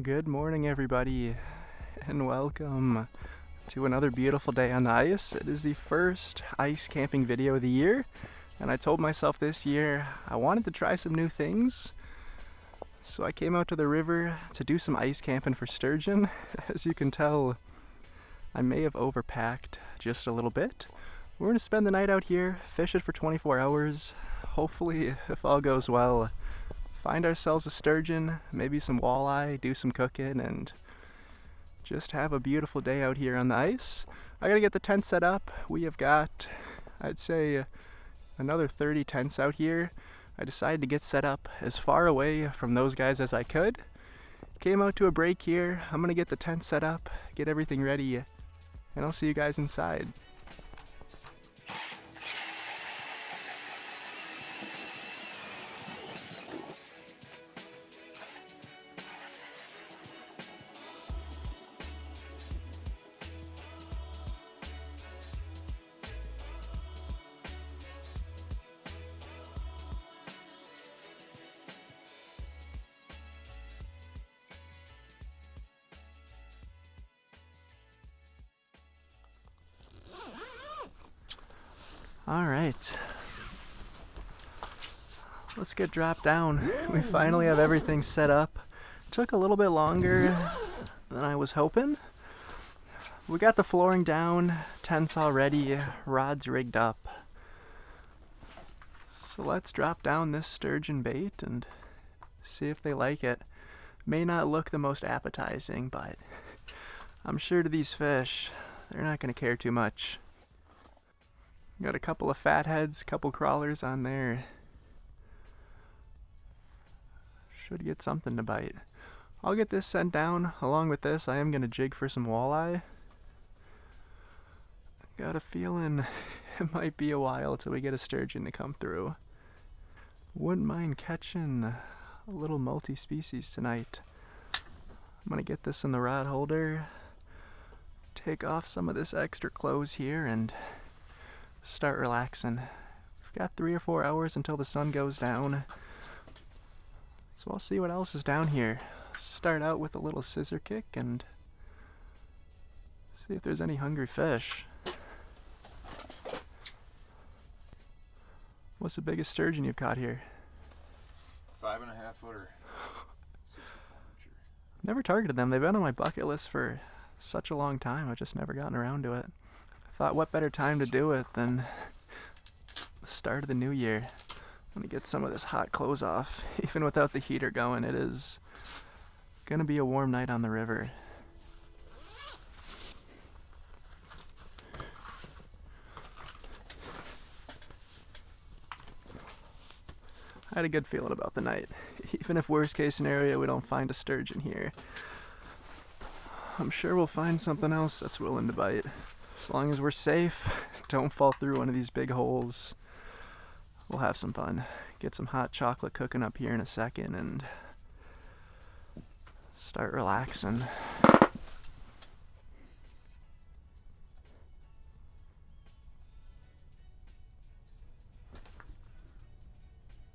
Good morning, everybody, and welcome to another beautiful day on the ice. It is the first ice camping video of the year, and I told myself this year I wanted to try some new things. So I came out to the river to do some ice camping for sturgeon. As you can tell, I may have overpacked just a little bit. We're going to spend the night out here, fish it for 24 hours. Hopefully, if all goes well, find ourselves a sturgeon, maybe some walleye, do some cooking, and just have a beautiful day out here on the ice. I gotta get the tent set up. We have got, I'd say, another 30 tents out here. I decided to get set up as far away from those guys as I could. Came out to a break here. I'm gonna get the tent set up, get everything ready, and I'll see you guys inside. Alright, let's get dropped down. We finally have everything set up. Took a little bit longer than I was hoping. We got the flooring down, tents all ready, rods rigged up. So let's drop down this sturgeon bait and see if they like it. May not look the most appetizing, but I'm sure to these fish, they're not going to care too much. Got a couple of fatheads, couple crawlers on there. Should get something to bite. I'll get this sent down. Along with this, I am going to jig for some walleye. Got a feeling it might be a while till we get a sturgeon to come through. Wouldn't mind catching a little multi-species tonight. I'm going to get this in the rod holder, take off some of this extra clothes here, and start relaxing. We've got 3 or 4 hours until the sun goes down, so I'll see what else is down here. Start out with a little scissor kick and see if there's any hungry fish. What's the biggest sturgeon you've caught here? 5.5 footer. 64 incher. Never targeted them. They've been on my bucket list for such a long time. I've just never gotten around to it. Thought what better time to do it than the start of the new year. I'm gonna get some of this hot clothes off. Even without the heater going, it is gonna be a warm night on the river. I had a good feeling about the night. Even if worst case scenario we don't find a sturgeon here, I'm sure we'll find something else that's willing to bite. As long as we're safe, don't fall through one of these big holes, we'll have some fun. Get some hot chocolate cooking up here in a second and start relaxing.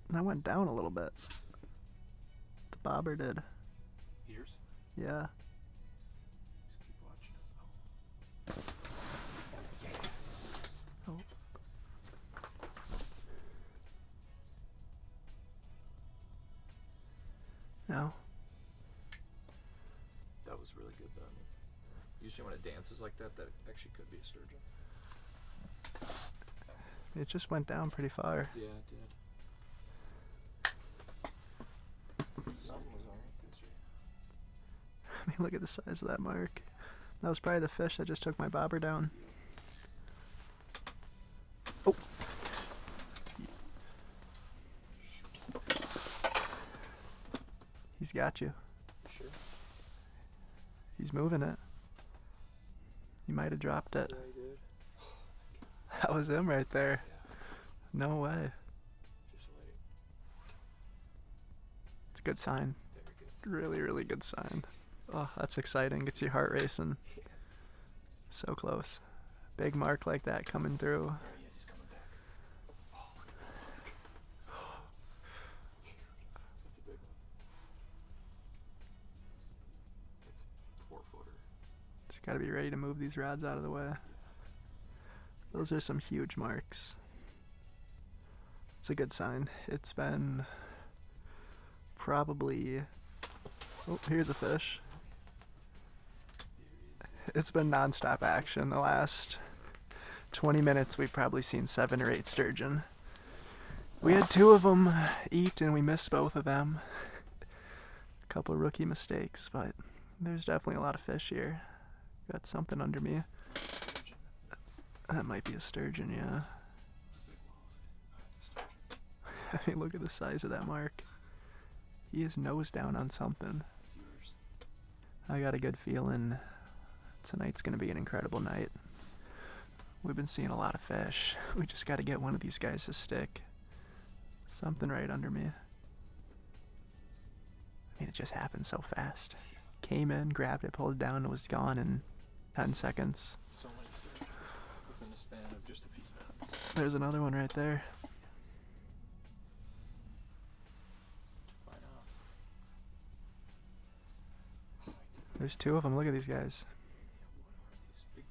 That went down a little bit. The bobber did. Ears? Yeah. Just keep watching. Oh. No. That was really good though. Usually when it dances like that, that actually could be a sturgeon. It just went down pretty far. Yeah, it did. Something was alright this year. I mean, look at the size of that mark. That was probably the fish that just took my bobber down. Oh. He's got you. Sure. He's moving it. He might have dropped it. Yeah, he did. That was him right there. Yeah. No way. Just wait. It's a good sign. Very good. Really, really good sign. Oh, that's exciting. Gets your heart racing. So close. Big mark like that coming through. There he is. He's coming back. Oh, look at that. That's a big one. Gotta be ready to move these rods out of the way. Those are some huge marks. It's a good sign. It's been probably... Oh, here's a fish. It's been non-stop action. The last 20 minutes we've probably seen 7 or 8 sturgeon. We had 2 of them eat and we missed both of them. A couple rookie mistakes, but there's definitely a lot of fish here. Got something under me. That might be a sturgeon, yeah. I mean, look at the size of that mark. He is nose down on something. I got a good feeling tonight's gonna be an incredible night. We've been seeing a lot of fish. We just gotta get one of these guys to stick. Something right under me. I mean, it just happened so fast. Came in, grabbed it, pulled it down, and was gone in 10 seconds. So many sturgeon within the span of just a few minutes. There's another one right there. Why not? There's 2 of them. Look at these guys. It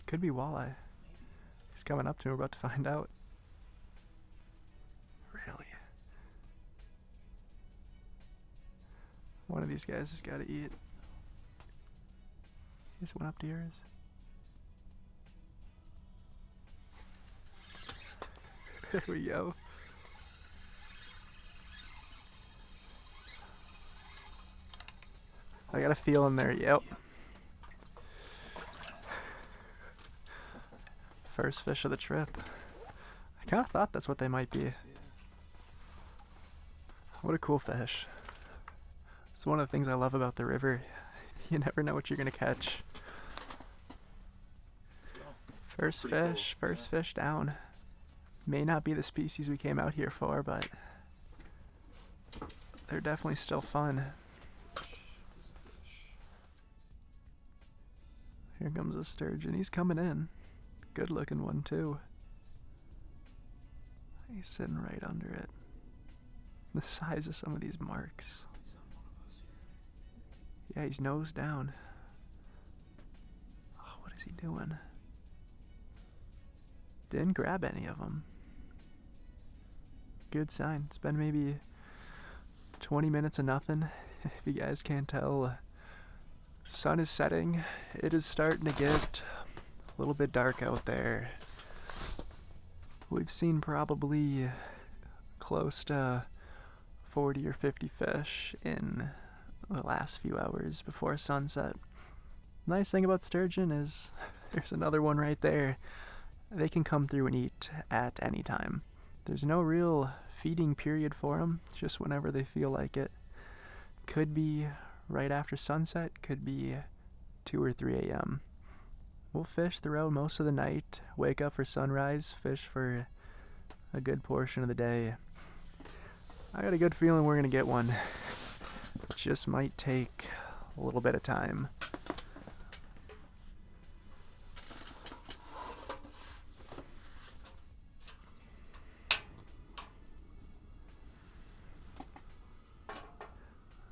could be walleye. He's coming up to me. We're about to find out. Really? One of these guys has got to eat. He just went up to yours. There we go. I got a feel in there, yep. First fish of the trip. I kind of thought that's what they might be. What a cool fish. It's one of the things I love about the river. You never know what you're gonna catch. First fish, first fish down. May not be the species we came out here for, but they're definitely still fun. Here comes a sturgeon. He's coming in. Good looking one too. He's sitting right under it. The size of some of these marks. Yeah, he's nose down. Oh, what is he doing? Didn't grab any of them. Good sign. It's been maybe 20 minutes of nothing. If you guys can't tell, sun is setting. It is starting to get a little bit dark out there. We've seen probably close to 40 or 50 fish in the last few hours before sunset. Nice thing about sturgeon is there's another one right there. They can come through and eat at any time. There's no real feeding period for them, just whenever they feel like it. Could be right after sunset, could be 2 or 3 a.m. We'll fish throughout most of the night, wake up for sunrise, fish for a good portion of the day. I got a good feeling we're gonna get one. It just might take a little bit of time.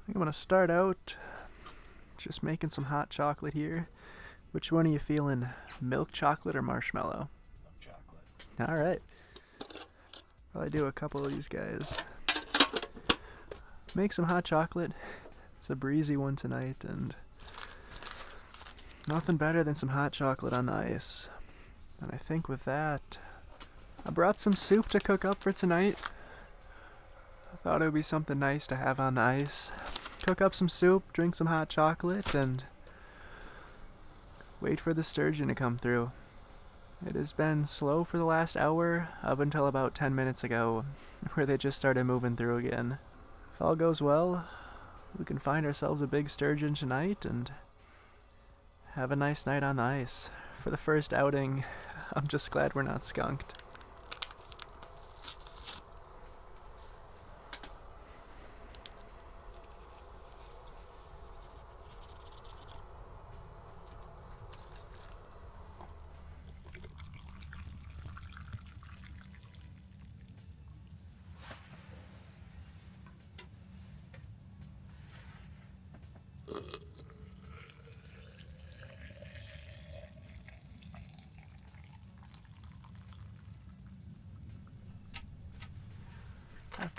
I'm gonna start out just making some hot chocolate here. Which one are you feeling? Milk chocolate or marshmallow? Milk chocolate. Alright. Probably do a couple of these guys. Make some hot chocolate. It's a breezy one tonight, and nothing better than some hot chocolate on the ice. And I think with that, I brought some soup to cook up for tonight. I thought it would be something nice to have on the ice. Cook up some soup, drink some hot chocolate, and wait for the sturgeon to come through. It has been slow for the last hour, up until about 10 minutes ago, where they just started moving through again. If all goes well, we can find ourselves a big sturgeon tonight and have a nice night on the ice. For the first outing, I'm just glad we're not skunked.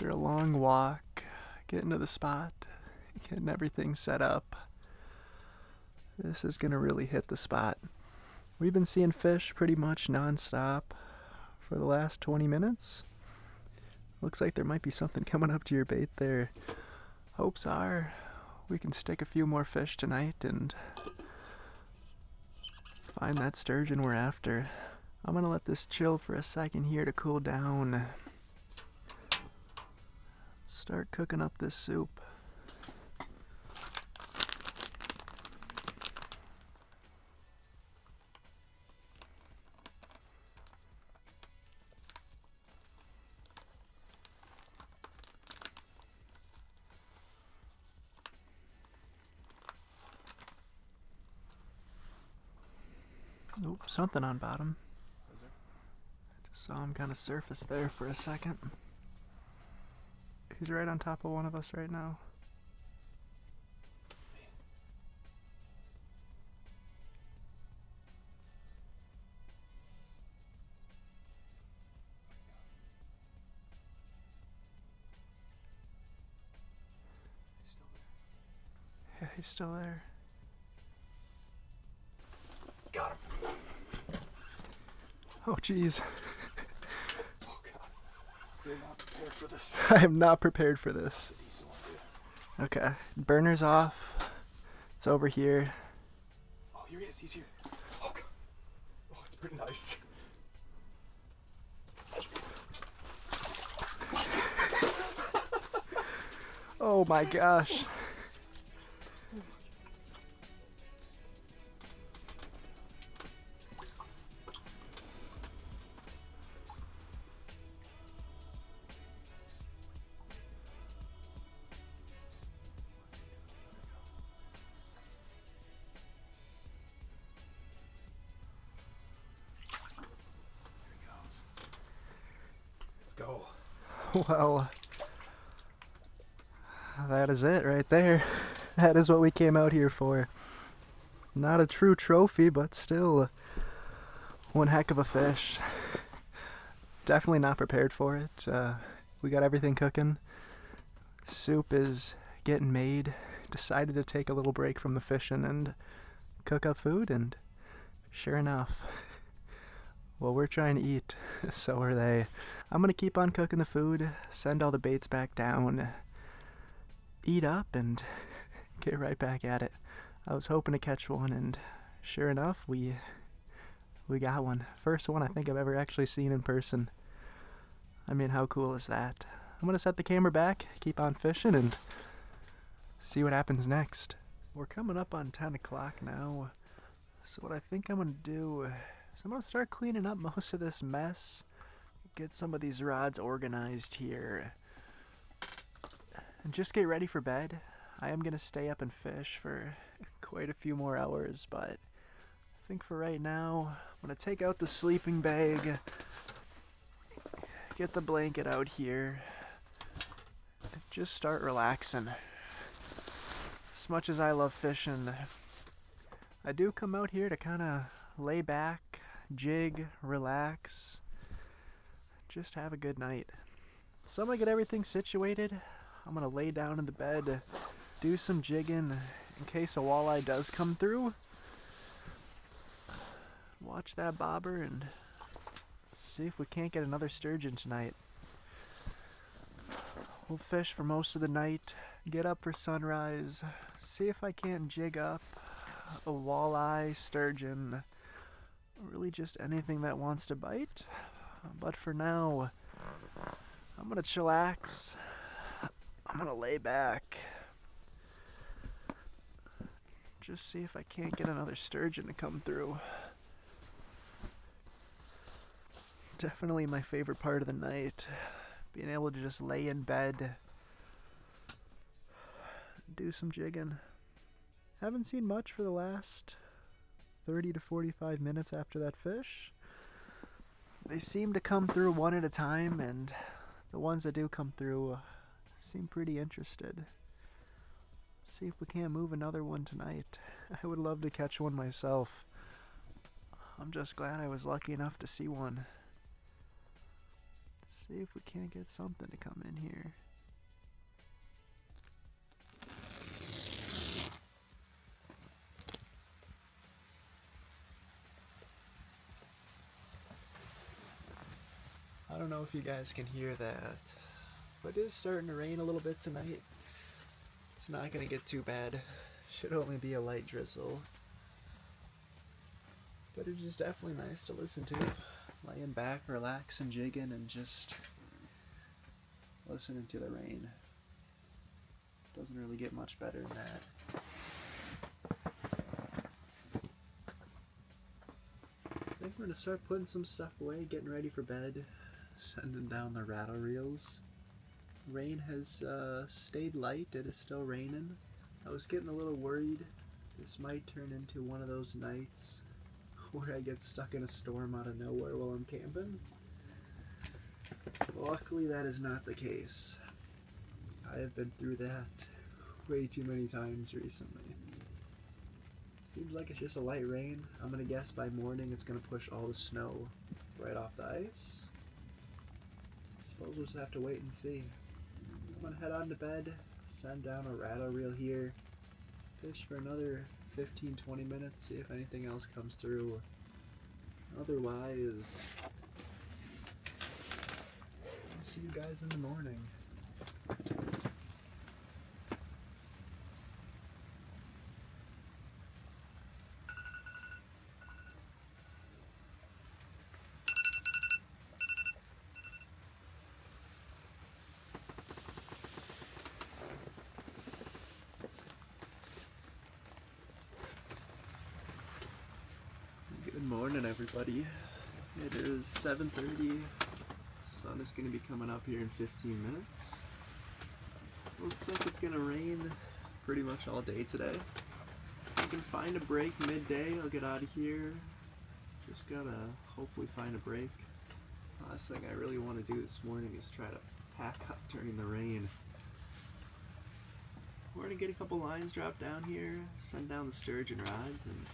After a long walk, getting to the spot, getting everything set up, this is gonna really hit the spot. We've been seeing fish pretty much non-stop for the last 20 minutes. Looks like there might be something coming up to your bait there. Hopes are we can stick a few more fish tonight and find that sturgeon we're after. I'm gonna let this chill for a second here to cool down. Start cooking up this soup. Oop, something on bottom. Is there? Just saw him kind of surface there for a second. He's right on top of one of us right now. He's still there. Yeah, he's still there. Got him. Oh, jeez. Oh god. You're not prepared for this. I am not prepared for this. That's a decent one, dude. Okay, burner's off. It's over here. Oh, here he is. He's here. Oh god. Oh, it's pretty nice. Oh my gosh. Let's go. Well, that is it right there. That is what we came out here for. Not a true trophy, but still one heck of a fish. Definitely not prepared for it. We got everything cooking. Soup is getting made. Decided to take a little break from the fishing and cook up food, and sure enough, well, we're trying to eat, so are they. I'm gonna keep on cooking the food, send all the baits back down, eat up, and get right back at it. I was hoping to catch one, and sure enough, we got one. First one I think I've ever actually seen in person. I mean, how cool is that? I'm gonna set the camera back, keep on fishing, and see what happens next. We're coming up on 10 o'clock now, so what I think I'm gonna do is I'm gonna start cleaning up most of this mess, get some of these rods organized here, and just get ready for bed. I am gonna stay up and fish for quite a few more hours, but I think for right now, I'm gonna take out the sleeping bag, get the blanket out here, and just start relaxing. As much as I love fishing, I do come out here to kind of lay back, jig, relax, just have a good night. So I'm gonna get everything situated. I'm gonna lay down in the bed, do some jigging in case a walleye does come through. Watch that bobber and see if we can't get another sturgeon tonight. We'll fish for most of the night, get up for sunrise, see if I can't jig up a walleye, sturgeon, really just anything that wants to bite. But for now, I'm gonna chillax. I'm gonna lay back. Just see if I can't get another sturgeon to come through. Definitely my favorite part of the night. Being able to just lay in bed, do some jigging. Haven't seen much for the last 30 to 45 minutes after that fish. They seem to come through one at a time, and the ones that do come through seem pretty interested. Let's see if we can't move another one tonight. I would love to catch one myself. I'm just glad I was lucky enough to see one. See if we can't get something to come in here. I don't know if you guys can hear that, but it is starting to rain a little bit tonight. It's not gonna get too bad. Should only be a light drizzle. But it is definitely nice to listen to. Laying back, relaxing, jigging, and just listening to the rain. Doesn't really get much better than that. I think we're gonna start putting some stuff away, getting ready for bed, sending down the rattle reels. Rain has stayed light. It is still raining. I was getting a little worried. This might turn into one of those nights where I get stuck in a storm out of nowhere while I'm camping. Luckily, that is not the case. I have been through that way too many times recently. Seems like it's just a light rain. I'm gonna guess by morning it's gonna push all the snow right off the ice. Suppose we'll just have to wait and see. I'm gonna head on to bed, send down a rattle reel here, fish for another 15-20 minutes, see if anything else comes through. Otherwise, I'll see you guys in the morning. Good morning, everybody. It is 7:30. Sun is going to be coming up here in 15 minutes. Looks like it's going to rain pretty much all day today. If I can find a break midday, I'll get out of here. Just gotta hopefully find a break. Last thing I really want to do this morning is try to pack up during the rain. We're going to get a couple lines dropped down here, send down the sturgeon rods, and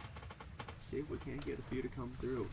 see if we can't get a few to come through.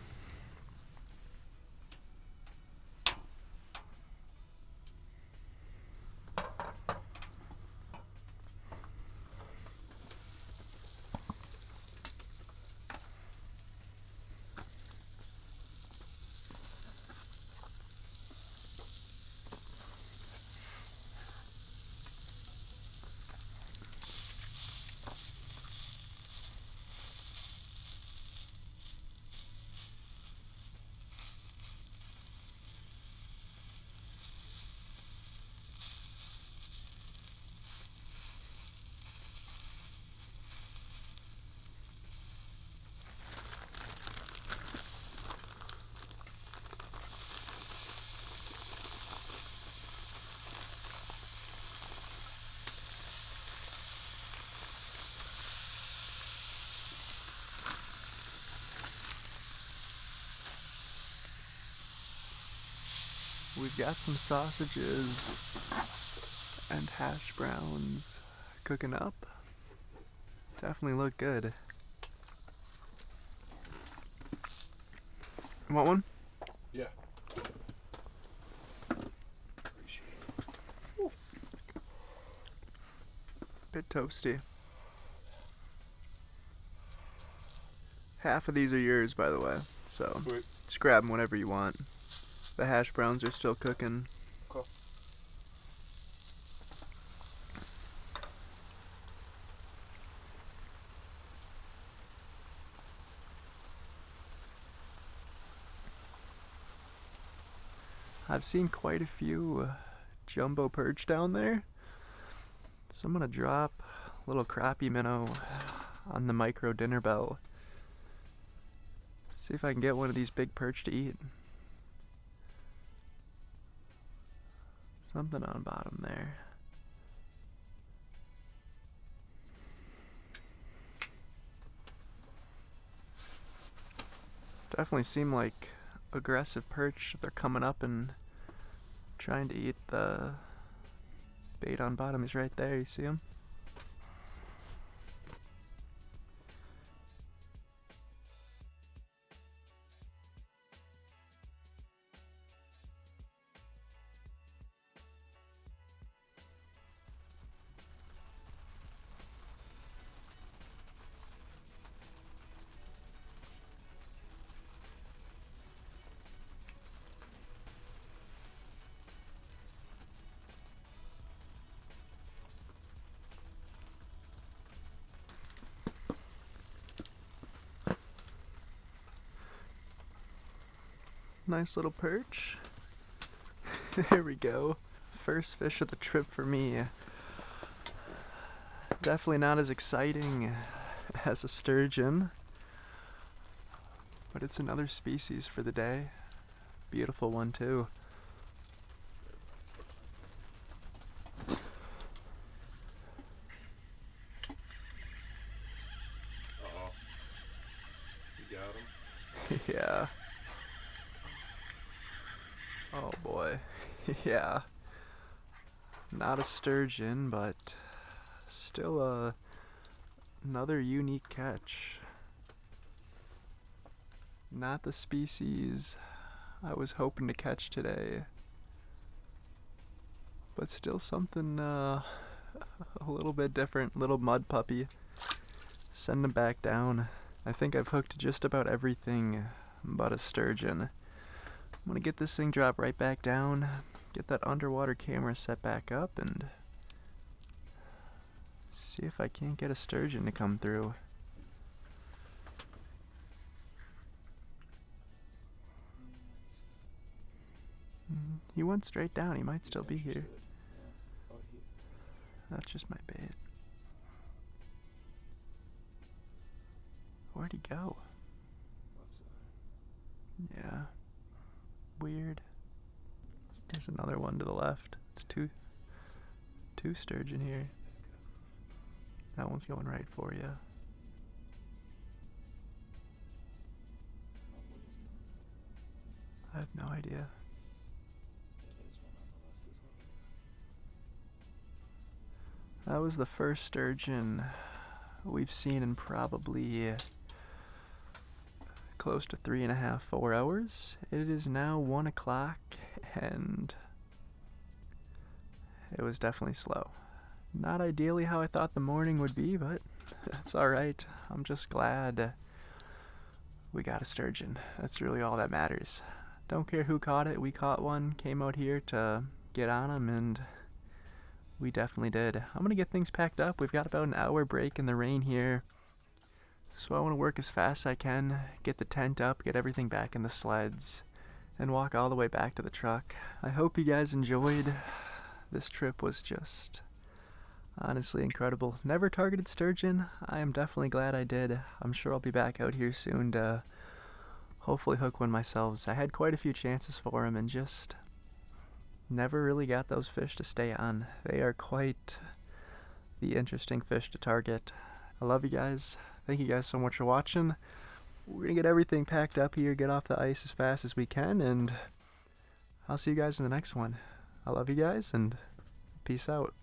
We've got some sausages and hash browns cooking up. Definitely look good. Want one? Yeah. Bit toasty. Half of these are yours, by the way, so Sweet. just grab them whenever you want. The hash browns are still cooking. Cool. I've seen quite a few jumbo perch down there, so I'm gonna drop a little crappie minnow on the micro dinner bell. See if I can get one of these big perch to eat. Something on bottom there. Definitely seem like aggressive perch. They're coming up and trying to eat the bait on bottom. He's right there. You see him? Nice little perch. There we go. First fish of the trip for me. Definitely not as exciting as a sturgeon, but it's another species for the day. Beautiful one too. Uh-oh. You got him? Yeah. Oh boy. Yeah. Not a sturgeon, but still another unique catch. Not the species I was hoping to catch today, but still something a little bit different. Little mud puppy. Send him back down. I think I've hooked just about everything but a sturgeon. I'm gonna get this thing dropped right back down, get that underwater camera set back up, and see if I can't get a sturgeon to come through. He went straight down. He might still be here. That's just my bait. Where'd he go? Yeah. Weird. There's another one to the left. It's two sturgeon here. That one's going right for you. I have no idea. That was the first sturgeon we've seen in probably close to 3.5, 4 hours. It is now 1 o'clock and it was definitely slow. Not ideally how I thought the morning would be, but that's alright. I'm just glad we got a sturgeon. That's really all that matters. Don't care who caught it. We caught one, came out here to get on him, and we definitely did. I'm gonna get things packed up. We've got about an hour break in the rain here, so I want to work as fast as I can, get the tent up, get everything back in the sleds, and walk all the way back to the truck. I hope you guys enjoyed. This trip was just honestly incredible. Never targeted sturgeon. I am definitely glad I did. I'm sure I'll be back out here soon to hopefully hook one myself. I had quite a few chances for him and just never really got those fish to stay on. They are quite the interesting fish to target. I love you guys. Thank you guys so much for watching. We're gonna get everything packed up here, get off the ice as fast as we can, and I'll see you guys in the next one. I love you guys, and peace out.